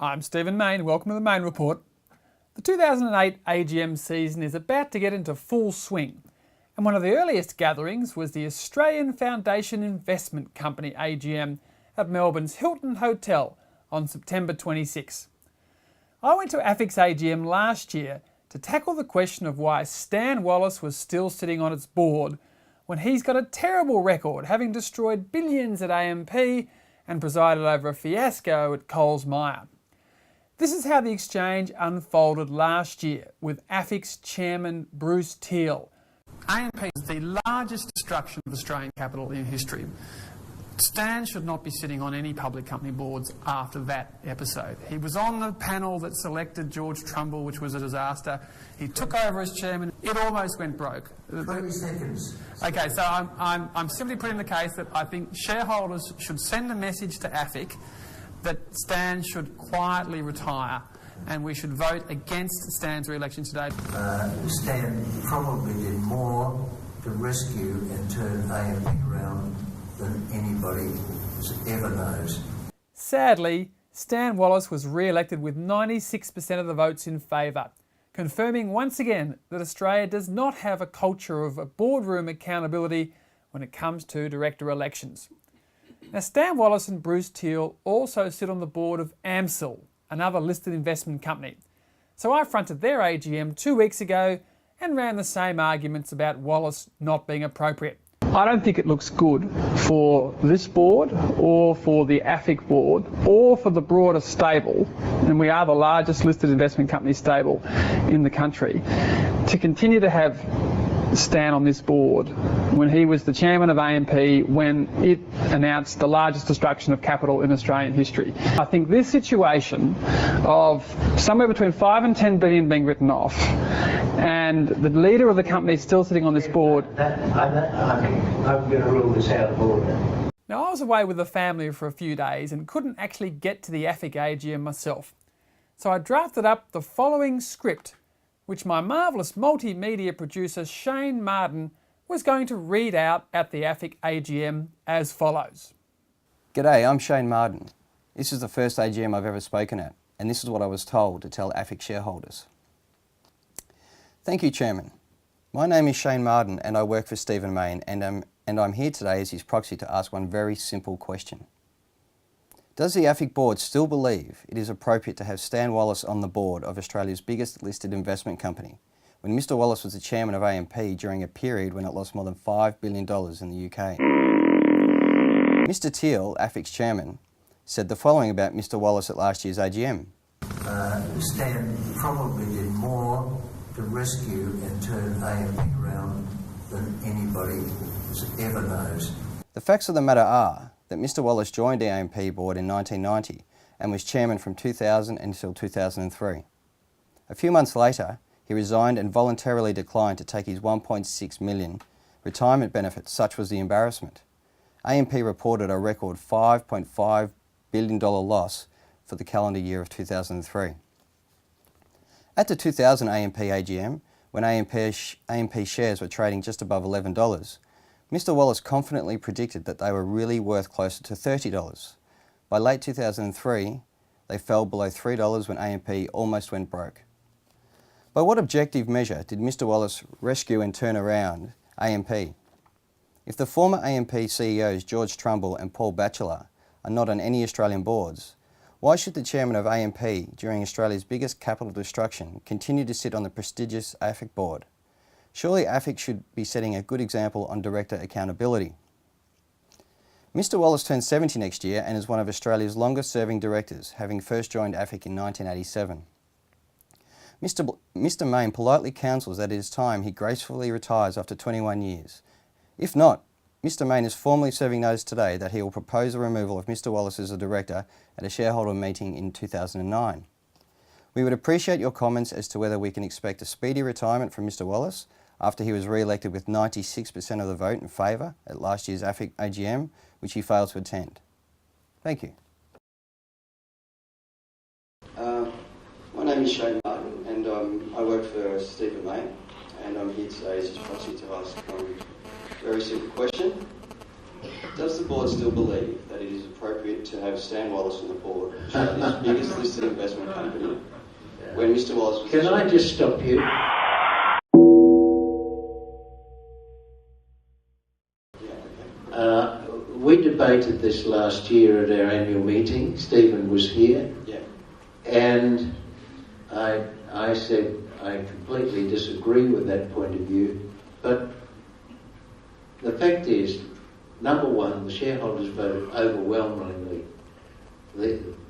I'm Stephen Mayne, welcome to the Mayne Report. The 2008 AGM season is about to get into full swing, and one of the earliest gatherings was the Australian Foundation Investment Company AGM at Melbourne's Hilton Hotel on September 26. I went to AFIC's AGM last year to tackle the question of why Stan Wallace was still sitting on its board when he's got a terrible record, having destroyed billions at AMP and presided over a fiasco at Coles Myer. This is how the exchange unfolded last year with AFIC's chairman Bruce Teele. AMP is the largest destruction of Australian capital in history. Stan should not be sitting on any public company boards after that episode. He was on the panel that selected George Trumbull, which was a disaster. He took over as chairman. It almost went broke. 20 seconds. Okay, so I'm simply putting the case that I think shareholders should send a message to AFIC that Stan should quietly retire, and we should vote against Stan's re-election today. Stan probably did more to rescue and turn AMP around than anybody ever knows. Sadly, Stan Wallace was re-elected with 96% of the votes in favour, confirming once again that Australia does not have a culture of boardroom accountability when it comes to director elections. Now, Stan Wallace and Bruce Teele also sit on the board of AMCIL, another listed investment company. So I fronted their AGM 2 weeks ago and ran the same arguments about Wallace not being appropriate. I don't think it looks good for this board or for the AFIC board or for the broader stable, and we are the largest listed investment company stable in the country, to continue to have Stan on this board when he was the chairman of AMP when it announced the largest destruction of capital in Australian history. I think this situation of somewhere between 5 and 10 billion being written off and the leader of the company still sitting on this board... I think I'm going to rule this out of order. Now, I was away with the family for a few days and couldn't actually get to the AFIC AGM myself. So I drafted up the following script, which my marvellous multimedia producer Shane Marden was going to read out at the AFIC AGM as follows. G'day, I'm Shane Marden. This is the first AGM I've ever spoken at, and this is what I was told to tell AFIC shareholders. Thank you, Chairman. My name is Shane Marden and I work for Stephen Mayne, and I'm here today as his proxy to ask one very simple question. Does the AFIC board still believe it is appropriate to have Stan Wallace on the board of Australia's biggest listed investment company, when Mr Wallace was the chairman of AMP during a period when it lost more than $5 billion in the UK? Mr Teele, AFIC's chairman, said the following about Mr Wallace at last year's AGM. Stan probably did more to rescue and turn AMP around than anybody ever knows. The facts of the matter are that Mr Wallace joined the AMP board in 1990 and was chairman from 2000 until 2003. A few months later, he resigned and voluntarily declined to take his $1.6 million retirement benefit. Such was the embarrassment. AMP reported a record $5.5 billion loss for the calendar year of 2003. At the 2000 AMP AGM, when AMP shares were trading just above $11, Mr Wallace confidently predicted that they were really worth closer to $30. By late 2003, they fell below $3 when AMP almost went broke. By what objective measure did Mr Wallace rescue and turn around AMP? If the former AMP CEOs George Trumbull and Paul Batchelor are not on any Australian boards, why should the chairman of AMP during Australia's biggest capital destruction continue to sit on the prestigious AFIC board? Surely AFIC should be setting a good example on director accountability. Mr Wallace turns 70 next year and is one of Australia's longest serving directors, having first joined AFIC in 1987. Mr Mayne politely counsels that it is time he gracefully retires after 21 years. If not, Mr Mayne is formally serving notice today that he will propose the removal of Mr Wallace as a director at a shareholder meeting in 2009. We would appreciate your comments as to whether we can expect a speedy retirement from Mr Wallace after he was re-elected with 96% of the vote in favour at last year's AFIC AGM, which he failed to attend. Thank you. My name is Shane Martin and I work for Stephen Mayne, and I'm here today as his proxy to ask a very simple question. Does the board still believe that it is appropriate to have Stan Wallace on the board, Australia's biggest listed investment company, when Mr. Wallace was... Can I just stop you? We debated this last year at our annual meeting. Stephen was here. Yeah. And I said I completely disagree with that point of view. But the fact is, number one, the shareholders voted overwhelmingly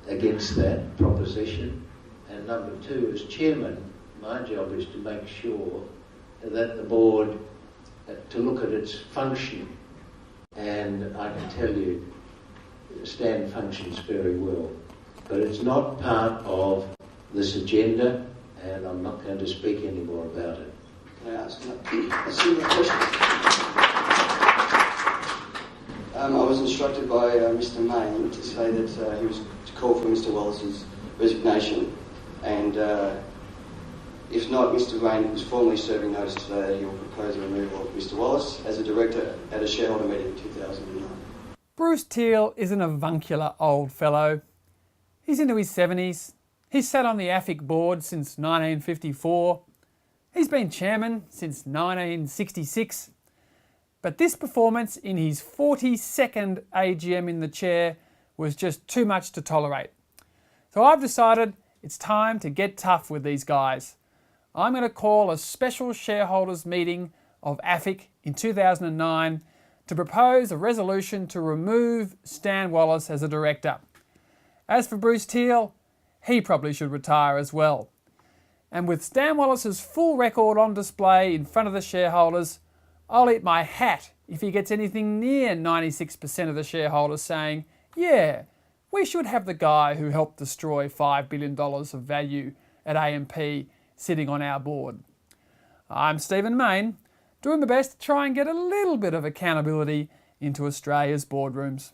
against that proposition. And number two, as chairman, my job is to make sure that the board, to look at its function. And I can tell you, Stan functions very well. But it's not part of this agenda, and I'm not going to speak any more about it. Can I ask a similar question? I was instructed by Mr. Main to say that he was to call for Mr. Wallace's resignation, and if not, Mr. Main was formally serving notice today that he will propose the removal of Mr. Wallace as a director at a shareholder meeting in 2009. Bruce Teele is an avuncular old fellow. He's into his 70s. He's sat on the AFIC board since 1954. He's been chairman since 1966. But this performance in his 42nd AGM in the chair was just too much to tolerate. So I've decided it's time to get tough with these guys. I'm going to call a special shareholders meeting of AFIC in 2009 to propose a resolution to remove Stan Wallace as a director. As for Bruce Teele, he probably should retire as well. And with Stan Wallace's full record on display in front of the shareholders, I'll eat my hat if he gets anything near 96% of the shareholders saying, yeah, we should have the guy who helped destroy $5 billion of value at AMP sitting on our board. I'm Stephen Main, doing my best to try and get a little bit of accountability into Australia's boardrooms.